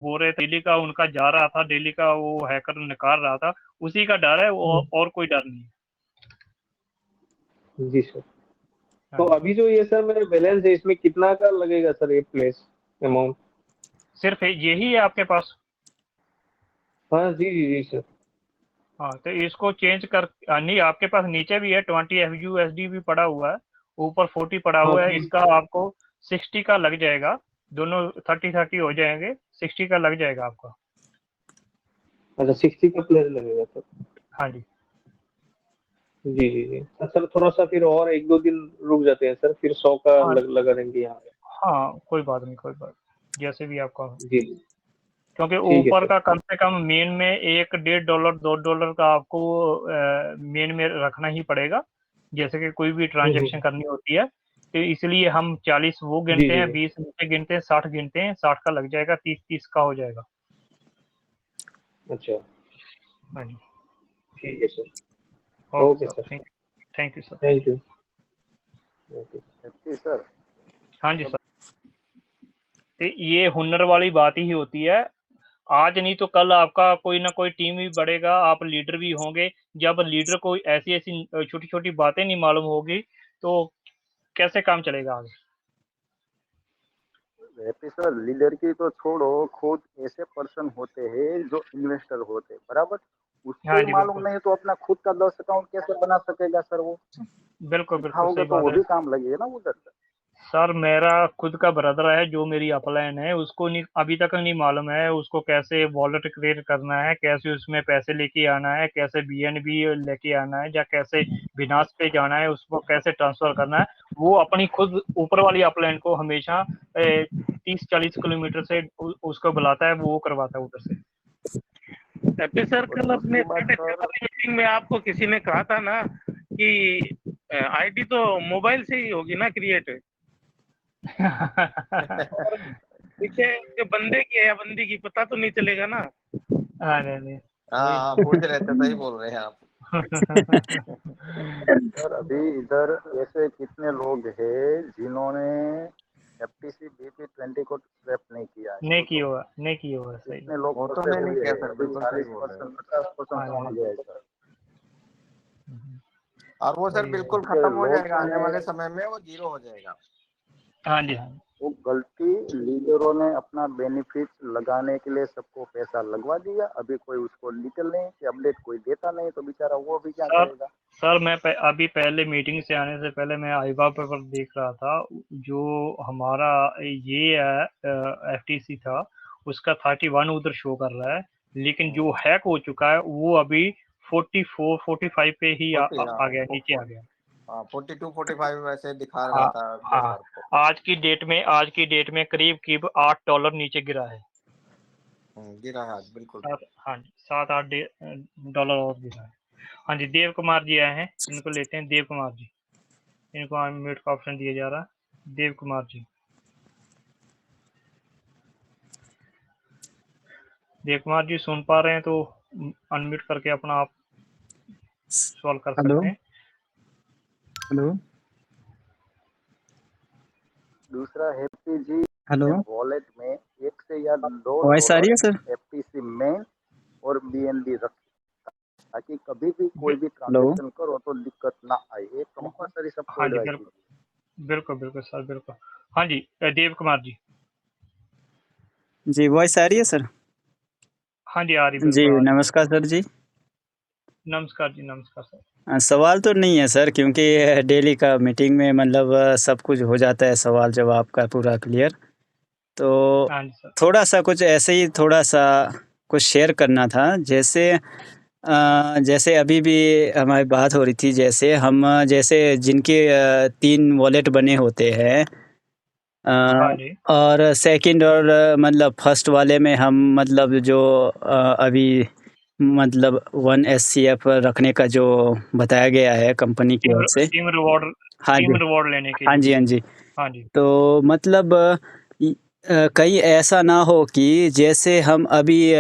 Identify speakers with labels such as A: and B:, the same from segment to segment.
A: बोल रहे थे डेली का उनका जा रहा था, डेली का वो हैकर निकाल रहा था, उसी का डर है, और कोई डर नहीं है।
B: जी सर।
A: हाँ
B: तो
A: जी।
B: अभी जो ये सर मेरा बैलेंस है, इसमें कितना का लगेगा सर ये प्लेस अमाउंट?
A: सिर्फ यही है आपके पास?
B: हाँ जी जी जी सर।
A: हाँ, तो इसको चेंज कर, नहीं आपके पास नीचे भी है 20 FUSD भी पड़ा हुआ है, ऊपर 40 पड़ा
B: हाँ
A: हुआ है,
B: जी।
A: इसका आपको 60 का लग जाएगा, दोनों 30-30 हो जाएंगे, 60 का लग जाएगा आपका।
B: अच्छा 60 का प्लेस लगेगा सर।
A: हाँ जी।
B: जी जी जी सर, थोड़ा सा फिर और 1-2 दिन रुक जाते हैं सर, फिर 100 का
A: हाँ
B: लगा देंगे यहाँ पे।
A: हाँ, कोई बात नहीं, कोई बात, जैसे भी आपका हो।
B: जी
A: क्योंकि
B: ठीक है
A: ऊपर
B: सर।
A: का कम से कम मेन में $1 $1.5 $2 का आपको मेन में रखना ही पड़ेगा, जैसे कि कोई भी ट्रांजैक्शन करनी होती है, तो इसलिए हम 40 वो
B: जी
A: गिनते
B: जी
A: हैं,
B: जी
A: 20 नीचे गिनते हैं, 60 गिनते हैं, 60 का लग जाएगा, 30-30 का हो जाएगा।
B: अच्छा
A: हाँ जी।
B: ठीक है sir.
A: Okay
B: okay
A: sir,
B: sir.
A: Thank you sir.
B: Thank you. Okay.
C: जी सर।
A: हाँ जी सर। तो ये हुनर वाली बात ही होती है, आज नहीं तो कल आपका कोई ना कोई टीम भी बढ़ेगा, आप लीडर भी होंगे। जब लीडर को ऐसी-ऐसी छोटी-छोटी बातें नहीं मालूम होगी, तो कैसे काम चलेगा आगे?
C: हैप्पी सर, लीडर की तो छोड़ो, खुद ऐसे पर्सन होते हैं जो इन्वेस्टर होते हैं, बराबर? उसको
A: हाँ
C: ही
A: जी,
C: मालूम
A: बिल्कुल।
C: नहीं तो अपना खुद का 10 अकाउंट कैसे बना सकेगा सर वो?
A: बिल्कुल, बिल्कुल
C: सिखाओगे
A: सही
C: तो
A: बात
C: वो
A: है।
C: भी काम लगेगा ना उधर से।
A: सर मेरा खुद का ब्रदर है जो मेरी अपलाइन है, उसको नहीं अभी तक नहीं मालूम है उसको कैसे वॉलेट क्रिएट करना है, कैसे उसमें पैसे लेके आना है, कैसे बीएनबी लेके आना है, या कैसे बिनास पे जाना है, उसको कैसे ट्रांसफर करना है। वो अपनी खुद ऊपर वाली अपलाइन को हमेशा 30-40 किलोमीटर से उसको बुलाता है, वो करवाता है उधर से।
D: हैप्पी सर,
C: और
D: कल अपने
C: दूसरी बात
D: सैटरडे
C: सर,
D: वाली मीटिंग में आपको किसी ने कहा था ना कि आईडी तो मोबाइल से ही होगी ना क्रिएट, और पीछे जो बंदे की है या बंदी की पता तो नहीं चलेगा ना।
A: हाँ, नहीं, नहीं।
E: हाँ पूछ रहे थे, सही बोल रहे हैं आप।
C: सर अभी इधर ऐसे कितने लोग हैं जिन्होंने एफटीसी बीपी 20 को स्क्रैप नहीं किया है?
A: नहीं किया हुआ, नहीं किया हुआ, सही
C: कितने
A: बात।
C: लोग
E: वो तो
C: फंसे
E: मैंने
C: हुए
E: किया
C: हैं?
E: सर,
C: अभी
E: बिल्कुल सही बोल रहे
C: 40%
E: हैं।
C: 50%
A: हाँ,
C: पहुंच गया है सर।
E: और वो सर
A: वही है।
E: बिल्कुल
C: क्योंकि
E: खत्म हो
C: लोग
E: जाएगा, आने
C: ने
E: वाले समय में वो 0 हो जाएगा।
A: हाँ जी, हाँ।
C: वो गलती लीडरों ने अपना बेनिफिट लगाने के लिए सबको पैसा लगवा दिया। अभी कोई उसको डिटेल नहीं कि अपडेट कोई देता नहीं, तो बेचारा वो भी क्या
A: सर
C: करेगा?
A: सर मैं अभी पहले मीटिंग से आने से पहले मैं आईवा पर देख रहा था, जो हमारा ये एफटीसी था, उसका 31 उधर शो कर रहा है, लेकिन जो हैक हो चुका है वो अभी 44-45 पे ही आ
E: 40,
A: आ गया, नीचे आ गया।
E: 42-45 वैसे दिखा रहा
A: हाँ
E: था
A: हाँ,
E: दोपहर को।
A: आज की डेट में करीब $8 नीचे गिरा है।
E: गिरा है आज, बिल्कुल।
A: हाँ जी, $7-8 और गिरा है। हाँ जी, देव कुमार जी आए हैं, इनको लेते हैं। देव कुमार जी, इनको अनम्यूट का ऑप्शन दिया जा रहा है। देव कुमार जी, देव कुमार जी सुन पा रहे हैं तो अनम्यूट करके अपना आप सवाल कर
F: हेलो
A: सकते हैं।
F: हेलो
C: दूसरा हैप्पी जी
F: हेलो
C: वॉलेट में 1 से या
F: वॉइस आ रही है
C: $2
F: सर?
C: एफटीसी मेन और बीएनबी रखें, ताकि कभी भी कोई भी
F: हेलो
C: ट्रांजेक्शन करो तो दिक्कत ना आए। ये कंपलसरी सबको
A: हाँ जी,
C: एडवाइस
A: बिल्कुल
C: कीजिए।
A: बिल्कुल बिल्कुल सर, बिल्कुल। हाँ जी, देव कुमार जी।
F: जी वॉइस आ रही है सर?
A: हाँ जी, आ रही,
F: जी
A: बिल्कुल आ रही।
F: नमस्कार सर जी।
A: नमस्कार जी, नमस्कार सर।
F: सवाल तो नहीं है सर, क्योंकि डेली का मीटिंग में मतलब सब कुछ हो जाता है, सवाल जवाब का पूरा क्लियर। तो
A: हाँ जी सर।
F: थोड़ा सा कुछ ऐसे ही थोड़ा सा कुछ शेयर करना था। जैसे अभी भी हमारी बात हो रही थी, जैसे जिनके 3 वॉलेट बने होते हैं,
A: हाँ जी,
F: और सेकंड और मतलब फर्स्ट वाले में हम मतलब जो अभी मतलब 1 SCF रखने का जो बताया गया है कंपनी की ओर से।
A: टीम रिवॉर्ड,
F: हाँ
A: टीम
F: जी,
A: रिवॉर्ड लेने के
F: हाँ
A: लिए।
F: जी, हाँ जी।
A: हाँ जी,
F: तो मतलब कहीं ऐसा ना हो कि जैसे हम अभी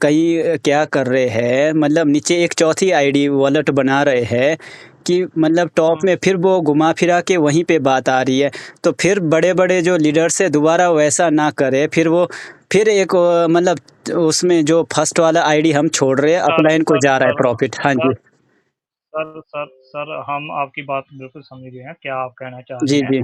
F: कहीं क्या कर रहे हैं, मतलब नीचे एक चौथी आईडी वॉलेट बना रहे हैं कि मतलब टॉप में फिर वो घुमा फिरा के वहीं पे बात आ रही है। तो फिर बड़े बड़े जो लीडर्स है दोबारा वैसा ना करे, फिर वो फिर एक मतलब उसमें जो फर्स्ट वाला आईडी हम छोड़ रहे हैं,
A: सर
F: अपलाइन को
A: सर
F: जा रहा है
A: सर
F: प्रॉफिट। हाँ जी।
A: सर सर सर हम आपकी बात बिल्कुल समझ गए हैं, क्या आप कहना चाह रहे
F: जी,
A: हैं।
F: जी।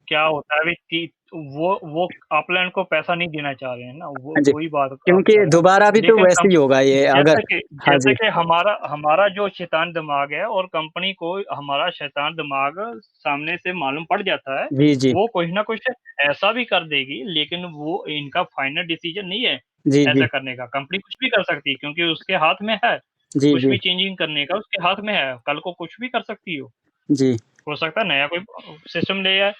A: क्या होता है अभी कि वो अपलाइन को पैसा नहीं देना चाह रहे हैं ना,
F: हाँ जी।
A: वही बात आप
F: क्योंकि
A: कह रहे हैं।
F: दोबारा भी तो
A: लेकिन
F: वैसे ही होगा ये
A: जैसे
F: अगर।
A: कि
F: हाँ
A: जैसे
F: जी।
A: कि हमारा हमारा जो शैतान दिमाग है और कंपनी को हमारा शैतान दिमाग सामने से मालूम पड़ जाता है,
F: जी, जी।
A: वो कुछ ना कुछ ऐसा भी कर देगी, लेकिन वो इनका फाइनल डिसीजन नहीं है
F: जी,
A: ऐसा
F: जी।
A: करने का। कंपनी कुछ भी कर सकती है क्योंकि उसके हाथ में है,
F: जी,
A: कुछ
F: जी।
A: भी चेंजिंग करने का उसके हाथ में है, कल को कुछ भी कर सकती
F: जी।
A: हो सकता है नया कोई सिस्टम ले आए।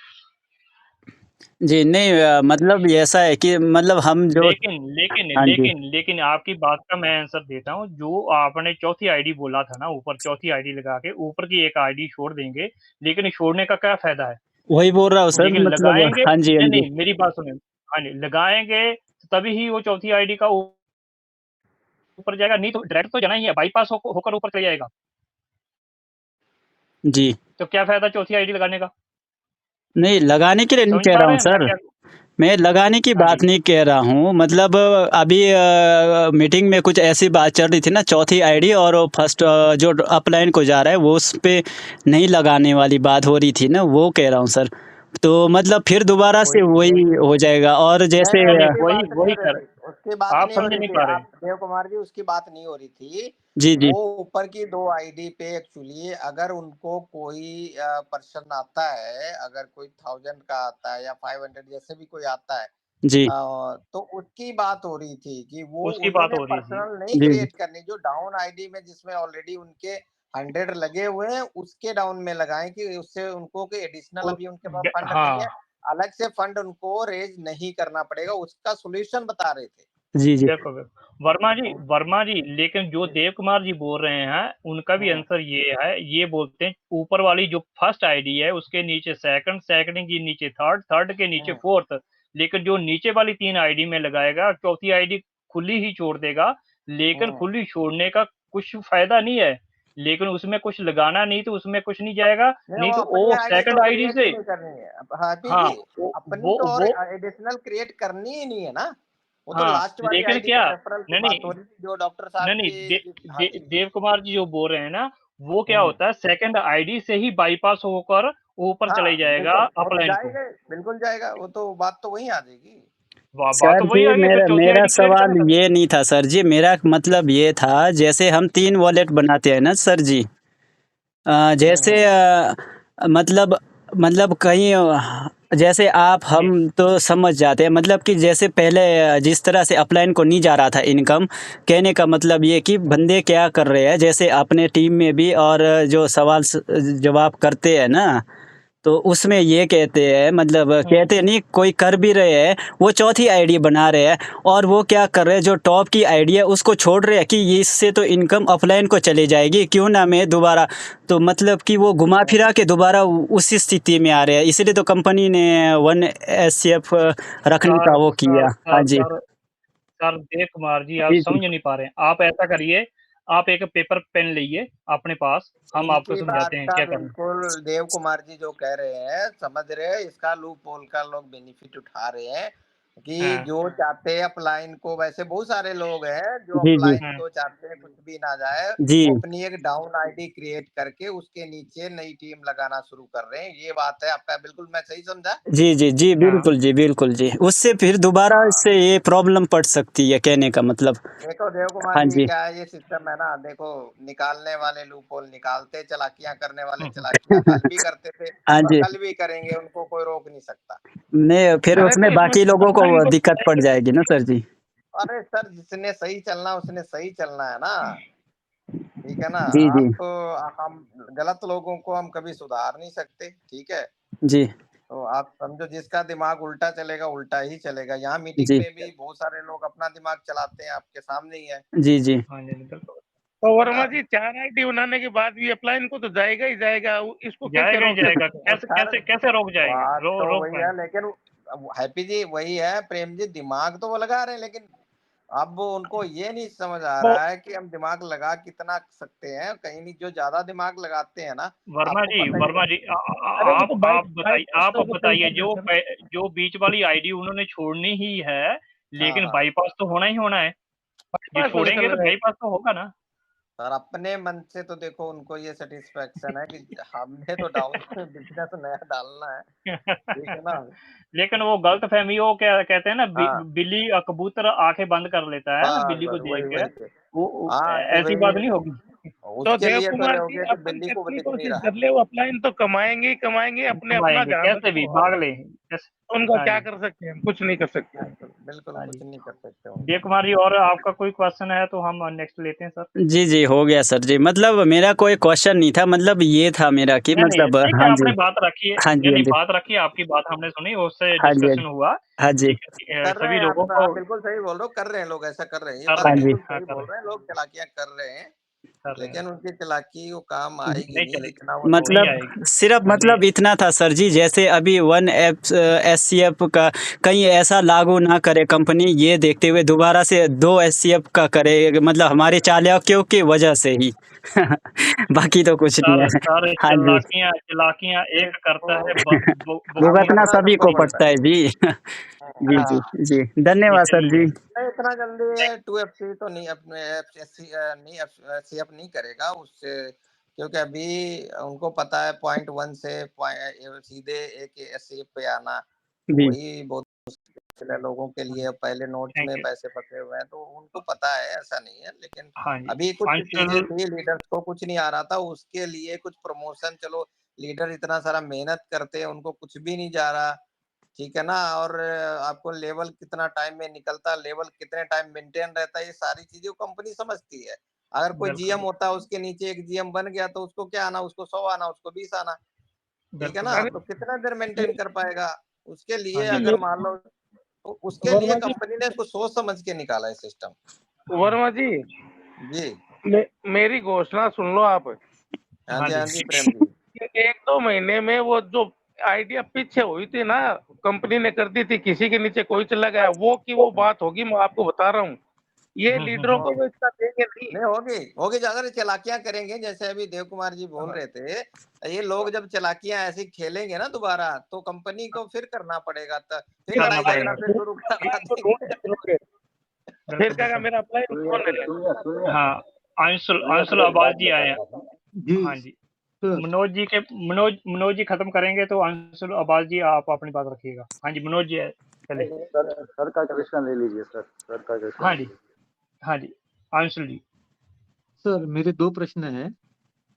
F: जी, नहीं मतलब ये ऐसा है कि मतलब हम जो।
A: लेकिन लेकिन
F: हाँ जी।
A: लेकिन लेकिन आपकी बात का मैं आंसर देता हूँ, जो आपने चौथी आईडी बोला था ना, ऊपर चौथी आईडी लगा के ऊपर की एक आईडी छोड़ देंगे, लेकिन छोड़ने का क्या फ़ायदा है?
F: वही बोल रहा हूँ सर
A: लेकिन
F: मतलब।
A: लगाएँगे
F: हाँ जी, हाँ
A: नहीं,
F: जी।
A: नहीं मेरी बात सुनें। हाँ जी, लगाएँगे तभी ही वो चौथी आईडी का ऊपर जाएगा, नहीं तो डायरेक्ट तो जाना ही है, बाईपास होकर ऊपर चले जाएगा।
F: जी।
A: तो क्या फ़ायदा चौथी आईडी लगाने का?
F: नहीं, लगाने के लिए नहीं
A: समझ
F: कह
A: पा
F: रहा
A: रहे
F: हूँ
A: हैं मैं
F: सर।
A: क्या?
F: मैं लगाने की
A: हाँ
F: बात
A: जी।
F: नहीं कह रहा हूँ, मतलब अभी मीटिंग में कुछ ऐसी बात चल रही थी ना, चौथी आईडी और वो फर्स्ट जो अपलाइन को जा रहा है वो उस पे नहीं लगाने वाली बात हो रही थी ना, वो कह रहा हूँ सर। तो मतलब फिर दोबारा से
C: वही
F: वही
C: वही
F: हो जाएगा और
C: नहीं
F: जैसे
C: नहीं
A: नहीं,
C: उसकी
A: वही
C: बात नहीं
A: वही
C: हो रही
A: कर
C: थी, उसकी बात
A: आप
C: नहीं हो
A: समझ
C: रही
A: नहीं
C: थी।
A: पा रहे।
C: आप देव कुमार जी उसकी बात नहीं हो रही थी।
F: जी, जी।
C: वो ऊपर की 2 आईडी पे एक्चुअली अगर उनको कोई पर्सन आता है, अगर कोई 1000 का आता है या 500 जैसे भी कोई आता है,
F: जी,
C: तो उसकी बात हो रही थी कि वो
A: उसकी बात
C: उन्होंने
A: हो रही थी।
C: पर्सनल नहीं
F: जी, जी।
C: क्रिएट करनी, जो डाउन आईडी में जिसमें ऑलरेडी उनके 100 लगे हुए हैं, उसके डाउन में लगाएँ कि उससे उनको कोई एडिशनल
A: उ
C: अभी उनके पास
A: ग
C: फंड नहीं है,
A: हाँ।
C: अलग से फंड उनको रेज़ नहीं करना पड़ेगा, उसका सॉल्यूशन बता रहे थे।
F: जी, जी।
A: देखो, वर्मा जी लेकिन जो देव कुमार जी बोल रहे हैं, उनका भी
C: हुँ,
A: आंसर ये है, ये बोलते हैं ऊपर वाली जो फर्स्ट आईडी है, उसके नीचे सेकंड, सेकंड के नीचे थर्ड, थर्ड के नीचे
C: हुँ,
A: फोर्थ, लेकिन जो नीचे वाली 3 आईडी में लगाएगा, चौथी आईडी खुली ही छोड़ देगा, लेकिन
C: हुँ।
A: खुली छोड़ने का कुछ फ़ायदा नहीं है, लेकिन उसमें कुछ लगाना नहीं तो उसमें कुछ नहीं जाएगा,
C: नहीं,
A: नहीं
C: वो
A: तो
C: अपनी
A: वो
C: आईडी तो
A: सेकंड आईडी
C: क्रिएट ही
A: से
C: नहीं करनी है। अब हैप्पी
A: हाँ,
C: जी, अपनी तो और
A: वो
C: एडिशनल क्रिएट करनी ही नहीं है ना। वो तो
A: हाँ,
C: लास्ट वाली
A: लेकिन
C: आईडी
A: क्या
C: पे रेफरल की
A: नहीं,
C: बात
A: नहीं
C: हो रही थी, जो डॉक्टर साहब
A: नहीं, नहीं,
C: की
A: दे,
C: हाँ
A: दे,
C: जी।
A: देव कुमार जी जो बोल रहे हैं ना, वो क्या
C: हुँ।
A: होता है सेकंड आईडी से ही बाईपास होकर ऊपर चले
C: हाँ,
A: जाएगा
C: बिल्कुल और
A: अपलाइन को।
C: जाएगा, बिल्कुल जाएगा, वो तो बात तो वहीं आ जाएगी।
A: बात
F: सर
A: तो वही
F: जी,
A: आ गई फिर
F: मेरा
A: चौथी
F: मेरा
A: आईडी क्रिएट
F: सवाल
A: करने का।
F: ये नहीं था सर जी, मेरा मतलब ये था जैसे हम 3 वॉलेट बनाते हैं ना सर जी।
C: हुँ,
F: जैसे
C: हुँ।
F: मतलब कहीं जैसे आप
A: जी,
F: हम तो समझ जाते हैं मतलब कि जैसे पहले जिस तरह से अपलाइन को नहीं जा रहा था इनकम, कहने का मतलब ये कि बंदे क्या कर रहे हैं जैसे अपने टीम में भी और जो सवाल जवाब करते हैं ना, तो उसमें ये कहते हैं मतलब
A: हुँ,
F: कहते नहीं कोई कर भी रहे हैं, वो चौथी आईडी बना रहे हैं और वो क्या कर रहे हैं जो टॉप की आईडी है उसको छोड़ रहे हैं कि ये इससे तो इनकम ऑफलाइन को चली जाएगी, क्यों ना मैं दोबारा। तो मतलब कि वो घुमा
C: हुँ।
F: फिरा के दोबारा उसी स्थिति में आ रहे हैं, इसलिए तो कंपनी ने 1 एससीएफ रखने
A: सर
F: का वो
A: सर
F: किया। हाँ
A: सर
F: जी।
A: सर सर देव कुमार जी आप
F: जी, जी।
A: समझ नहीं पा रहे हैं। आप ऐसा करिए, आप एक पेपर पेन लाइए अपने पास, हम आपको
C: उनकी बात
A: समझाते हैं
C: का
A: क्या करना है।
C: बिल्कुल देव कुमार जी जो कह रहे हैं, समझ रहे हैं, इसका लूप होल का लोग बेनिफिट उठा रहे हैं कि
A: हाँ,
C: जो चाहते हैं अपलाइन को, वैसे बहुत सारे लोग हैं जो
F: जी, जी।
C: अपलाइन
A: हाँ,
C: को चाहते हैं कुछ भी ना जाए,
F: जी।
C: वो अपनी एक डाउन आईडी क्रिएट करके उसके नीचे नई टीम लगाना शुरू कर रहे हैं। ये बात है आपका, बिल्कुल मैं सही समझा?
F: जी, जी, जी,
A: हाँ,
F: बिल्कुल जी, बिल्कुल जी। उससे फिर दोबारा
C: हाँ।
F: इससे ये प्रॉब्लम पड़ सकती है कहने का मतलब।
C: देखो देव कुमार
F: हाँ
C: जी,
F: जी।
C: क्या है ये सिस्टम है ना, देखो निकालने वाले लूपहोल निकालते, चालाकियां करने वाले
A: हुँ,
C: चालाकियां कल भी करते थे
F: हाँ
C: और
F: जी।
C: कल भी करेंगे, उनको कोई रोक नहीं सकता।
F: नहीं, फिर
D: अरे
F: उसमें
D: तो इसमें
F: बाकी लोगों को
D: अपलाइन को
F: दिक्कत पड़ जाएगी ना सर जी।
C: अरे सर, जिसने सही चलना उसने सही चलना है ना, ठीक है ना।
F: जी, जी।
C: आप हम गलत लोगों को हम कभी सुधार नहीं सकते, ठीक है।
F: जी,
C: तो आप समझो, जिसका दिमाग उल्टा चलेगा उल्टा ही चलेगा। यहाँ मीटिंग
F: जी।
C: में भी बहुत सारे लोग अपना दिमाग चलाते हैं, आपके सामने ही है
F: जी, जी।
A: हाँ जी, बिल्कुल।
D: तो
C: ना।
D: वर्मा जी 4 आईडी बनाने के बाद भी अपलाइन को तो जाएगा ही जाएगा, इसको कैसे
A: जाएगा ही
D: रोक
A: जाएगा,
D: सकते हैं?
C: वो
A: कैसे
C: सर,
A: कैसे कैसे रोक जाएँगे?
C: बात तो
A: रोक
C: वही है,
A: पाएँगे?
C: लेकिन अब हैप्पी जी वही है, प्रेम जी दिमाग तो वो लगा रहे हैं, लेकिन अब उनको ये नहीं समझ आ
A: वो
C: रहा है कि हम दिमाग लगा कितना सकते हैं, कहीं नहीं। जो ज्यादा दिमाग लगाते हैं ना, आपको पता ही है।
A: वर्मा जी
D: अरे वो तो
A: आप बताइए
D: बाईपास तो होता ही
A: जो
D: है सर।
A: जो बीच वाली आईडी उन्होंने छोड़नी ही है, लेकिन
E: हाँ।
A: बाईपास तो होना ही होना है। ये
D: बाईपास थोड़ी
A: छोड़ेंगे
D: चल
A: तो
D: रहा है।
A: बाईपास तो होगा ना।
E: और अपने मन से तो देखो उनको ये सेटिस्फेक्शन है कि हमने तो डाउन बिजनेस नया डालना है, ठीक है ना।
A: लेकिन वो गलतफ़हमी, वो क्या कहते हैं ना,
E: हाँ,
A: बिल्ली कबूतर आँखें बंद कर लेता है
E: बस
A: बिल्ली को
E: बस
A: देख
E: वही
A: के।
E: वही है।
A: वो
E: हाँ कि
A: ऐसी
E: भाई
A: बात नहीं होगी।
D: तो
E: उसके
D: देव
E: लिए तो
D: कुमार जी
E: रहोगे कि
D: अपन
E: बिल्ली को
D: कितनी
E: दिख नहीं
D: कोशिश
E: रहा।
D: कर ले, वो ऑफलाइन तो कमाएंगे ही कमाएंगे, अपने अपना
A: कमाएँगे
D: ध्यान
A: कैसे भी
D: रखो।
A: भाग लें। कैसे।
D: उनका
A: हाँ
D: क्या
A: जी,
D: कर सकते हैं हम, कुछ नहीं कर सकते।
E: बिल्कुल बिल्कुल
A: हाँ
E: कुछ
A: जी।
E: नहीं कर सकते उनका।
A: देव कुमार जी, और आपका कोई क्वेश्चन है तो हम नेक्स्ट लेते हैं सर।
F: जी, जी, हो गया सर जी। मतलब मेरा कोई क्वेश्चन नहीं था, मतलब ये था मेरा कि
A: नहीं, नहीं,
F: मतलब
A: ठीक है,
F: हाँ
A: आपने
F: जी।
A: बात रखी है।
F: हाँ
A: नहीं,
F: जी, हाँ
A: नहीं,
F: जी।
A: बात रखी है, आपकी बात हमने सुनी, उससे
F: हाँ जी, हाँ
A: डिस्कशन
F: जी।
A: हुआ।
F: हाँ जी।
A: ठीक है,
E: कर रहे
A: सभी
E: हैं
A: लोगों
E: आप
A: को
E: बिल्कुल सही बोल रहे हो, कर रहे हैं लोग, ऐसा कर रहे हैं, ये
A: कर
E: बात
F: हाँ
A: रहे हैं।
F: जी।
E: बिल्कुल
A: हाँ,
E: सही
A: कर
E: बोल
A: रहे हैं,
E: रहे हैं, लोग चालाकियां कर रहे हैं।
A: कर रहे हैं।
E: लेकिन उनकी चालाकी वो काम आएगी
A: नहीं
E: नहीं
A: चलेगी,
E: जितना वो
A: नहीं
F: मतलब
E: सोचते
A: आएगी।
E: हैं।
F: सिर्फ
A: हाँ, नहीं।
F: मतलब इतना था सर जी, जैसे अभी वन एप एससीएफ का कहीं ऐसा लागू ना करे कंपनी, ये देखते हुए दोबारा से 2 एससीएफ का करे, मतलब हमारे चालाकियों की वजह से ही। बाकी तो कुछ नहीं
A: सर
F: है।
A: सर,
F: हाँ जी।
A: चालाकियाँ चालाकियाँ एक
E: देखो
A: करता है,
E: काम
F: भुगतना
A: भुगतना
E: करना
F: सभी
E: सबको
F: को
A: नहीं।
E: पड़ता
F: पड़ता है जी। जी,
E: है।
F: जी,
E: हाँ,
F: जी।
A: जी,
F: धन्यवाद सर
A: चलिए।
F: जी।
E: नहीं इतना जल्दी 2FC तो नहीं, अपने एफसी नहीं एफसीएफ नहीं करेगा उससे, क्योंकि अभी उनको पता है पॉइंट 1 से सीधे एक एससीएफ पे आना
F: जी,
E: वही बहुत मुश्किल है लोगों के लिए। पहले नोट्स
A: थैंक
E: में
A: यू।
E: पैसे फंसे हुए हैं तो उनको पता है, ऐसा नहीं है। लेकिन
A: हाँ जी।
E: अभी कुछ चीजें
A: अंशुल।
E: थी, लीडर्स को कुछ नहीं आ रहा था, उसके लिए कुछ प्रमोशन, चलो लीडर इतना सारा मेहनत करते हैं, उनको कुछ भी नहीं जा रहा, ठीक है ना। और आपको लेवल कितना टाइम में निकलता, लेवल कितने टाइम मेंटेन रहता है, ये सारी चीजें कंपनी समझती है। अगर कोई जीएम
A: बिल्कुल,
E: होता है, उसके नीचे एक जीएम बन गया तो उसको क्या आना, उसको 100 आना, उसको 20 आना, ठीक है
A: बिल्कुल,
E: ना।
D: अरे
E: तो
A: बिल्कुल।
E: कितना देर मेंटेन कर पाएगा। उसके
A: हाँ
E: लिए
A: जी।
E: अगर मान लो तो उसके लिए
D: वर्मा जी,
E: कंपनी ने कुछ सोच समझ के निकाला है सिस्टम।
A: हाँ,
D: वर्मा जी,
E: जी
D: मेरी घोषणा सुन लो आप।
E: हाँ
A: हाँ
E: जी,
A: जी।
E: हाँ जी प्रेम जी।
D: कि 1-2 महीने में वो जो आइडिया पीछे हुई थी ना, कंपनी ने कर दी थी, किसी के नीचे कोई चला गया, वो की वो बात होगी। मैं आपको बता रहा हूँ, ये लीडरों को
E: होगी
D: वो इतना देंगे नहीं।
E: नहीं, होगी होगी, अगर चालाकियां करेंगे जैसे अभी देव कुमार जी बोल रहे थे, ये लोग जब चालाकियां ऐसी खेलेंगे ना दोबारा, तो कंपनी को फिर करना पड़ेगा, फिर
A: करना
E: लड़ाई
A: पड़ेगा।
E: झगड़ा फिर शुरू करवा देंगे।
D: फिर
A: बिल्कुल,
D: क्या,
A: बिल्कुल।
D: मेरा अप्लाई कौन ले लेगा?
A: हाँ, अंशुल अंशुल अब्बास जी आए हैं।
B: जी
A: हाँ जी।
B: सर।
A: मनोज जी खत्म करेंगे तो अंशुल अब्बास जी आप अपनी बात रखिएगा। हाँ जी, मनोज जी चले।
C: सर का क्वेश्चन ले लीजिए सर, सर का क्वेश्चन
A: हाँ
C: ले
A: जी,
C: लीजिए।
A: हाँ जी, अंशुल जी।
B: सर मेरे 2 प्रश्न हैं।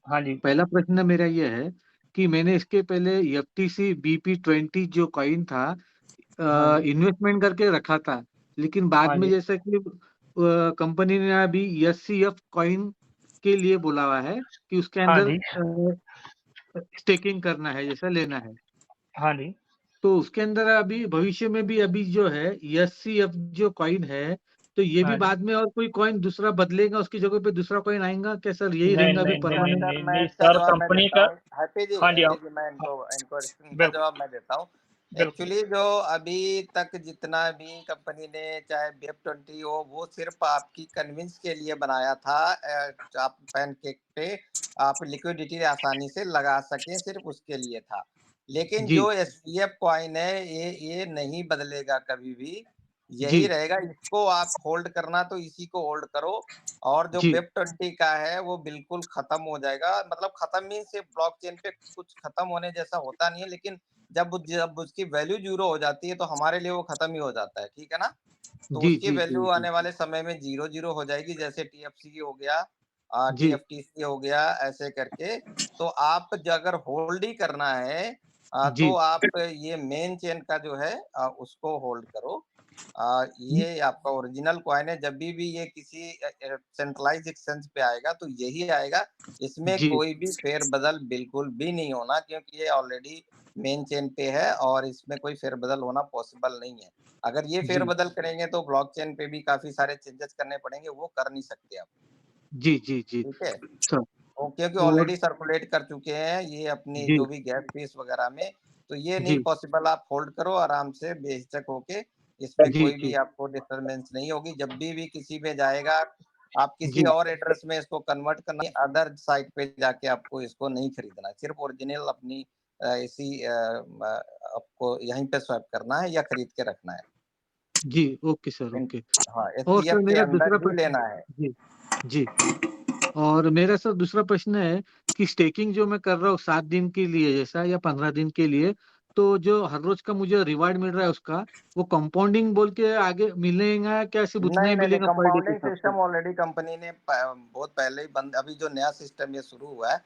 A: हाँ जी,
B: पहला प्रश्न मेरा ये है कि मैंने इसके पहले एफटीसी BP20 जो कॉइन था
A: हाँ जी,
B: इन्वेस्टमेंट करके रखा था, लेकिन बाद
A: हाँ
B: में
A: जी,
B: जैसा कि कंपनी ने अभी एससीएफ कॉइन के लिए बोला हुआ है कि उसके
A: हाँ
B: अंदर
A: जी,
B: स्टेकिंग करना है, जैसा लेना है।
A: हाँ जी।
B: तो उसके अंदर अभी भविष्य में भी अभी जो है एससीएफ जो कॉइन है, तो ये भी
A: हाँ जी।
B: बाद में और कोई कॉइन दूसरा बदलेगा, उसकी जगह पे दूसरा कॉइन आएगा क्या सर? यही
A: नहीं,
B: रहेगा अभी
A: नहीं, नहीं,
E: हाँ
A: नहीं,
B: परमानेंट?
E: सर,
A: नहीं,
E: मैं
A: नहीं
E: इसका
A: सर,
E: जवाब मैं
A: कंपनी
E: देता
A: का।
E: हूँ।
A: हाँ जी,
E: हैप्पी
A: आप।
E: जी मैं
A: हाँ,
E: इनको इनका
A: बिल्कुल,
E: जवाब मैं देता हूँ।
A: बिल्कुल।
E: एक्चुअली जो अभी तक जितना भी कंपनी ने चाहे वेब 20 हो, वो सिर्फ आपकी कन्विंस के लिए बनाया था। आप पैनकेक पे आप लिक्विडिटी आसानी से लगा सकें, सिर्फ उसके लिए था। लेकिन
B: जी
E: जो एसपीएफ कॉइन है, ये नहीं बदलेगा कभी भी,
B: जी
E: यही रहेगा। इसको आप होल्ड करना तो इसी को होल्ड करो। और जो
B: जी
E: वेब 20 का है वो बिल्कुल खत्म हो जाएगा। मतलब खत्म मीन से ब्लॉकचेन पे कुछ खत्म होने जैसा होता नहीं है, लेकिन जब उसकी वैल्यू 0 हो जाती है तो हमारे लिए वो खत्म ही हो जाता है, ठीक है ना। तो
B: जी
E: उसकी
B: जी जी
E: वैल्यू
B: जी
E: आने वाले समय में 0 हो जाएगी, जैसे टीएफसी हो गया,
B: जी
E: टीएफटीसी हो गया, ऐसे करके। तो आप अगर होल्ड ही करना है
B: जी
E: तो आप ये मेन चेन का जो है उसको होल्ड करो। ये आपका ओरिजिनल कॉइन है। जब भी ये किसी सेंट्रलाइज एक्सचेंज पे आएगा तो यही आएगा। इसमें
B: जी
E: कोई भी फेरबदल बिल्कुल भी नहीं होना, क्योंकि ये ऑलरेडी मेन चेन पे है और इसमें कोई फेरबदल होना पॉसिबल नहीं है। अगर ये
B: जी
E: फेरबदल करेंगे तो ब्लॉकचेन पे भी काफी सारे चेंजेस करने पड़ेंगे, वो कर नहीं सकते आप,
B: जी जी जी
E: ठीक है।
B: सर।
E: वो क्योंकि
B: और
E: ऑलरेडी सर्कुलेट कर चुके हैं ये अपनी
B: जी
E: जो भी गैस फीस वगैरह में। तो ये नहीं
B: जी
E: पॉसिबल, आप होल्ड करो आराम से बेझिझक होके। इसमें
B: जी
E: कोई भी
B: जी
E: आपको डिस्टरबेंस नहीं होगी। जब भी किसी में जाएगा, आप किसी
B: जी
E: और एड्रेस में इसको कन्वर्ट करना है, अदर साइट पे जाके आपको इसको नहीं खरीदना है। सिर्फ ओरिजिनल अपनी इसी आपको यहीं पे स्वैप करना है या खरीद के रखना है।
G: जी, ओके सर,
E: इन
G: ओके।
E: हाँ,
G: और सर
E: एसपीएफ के
G: मेरा
E: अंदर
G: दूसरा
E: ही
G: प्रश्न
E: लेना है।
G: जी, जी। और मेरा सर दूसरा प्रश्न है कि स्टेकिंग जो मैं कर रहा हूँ 7 दिन के लिए जैसा या 15 दिन के लिए, तो जो हर रोज का मुझे रिवार्ड मिल रहा है उसका, वो कंपाउंडिंग बोल के आगे मिलेगा क्या सिर्फ उतना ही
E: नहीं,
G: मिलेगा पर डे के
E: कंपाउंडिंग
G: हिसाब से?
E: सिस्टम ऑलरेडी कंपनी ने बहुत पहले ही बंद, अभी जो नया सिस्टम ये शुरू हुआ है,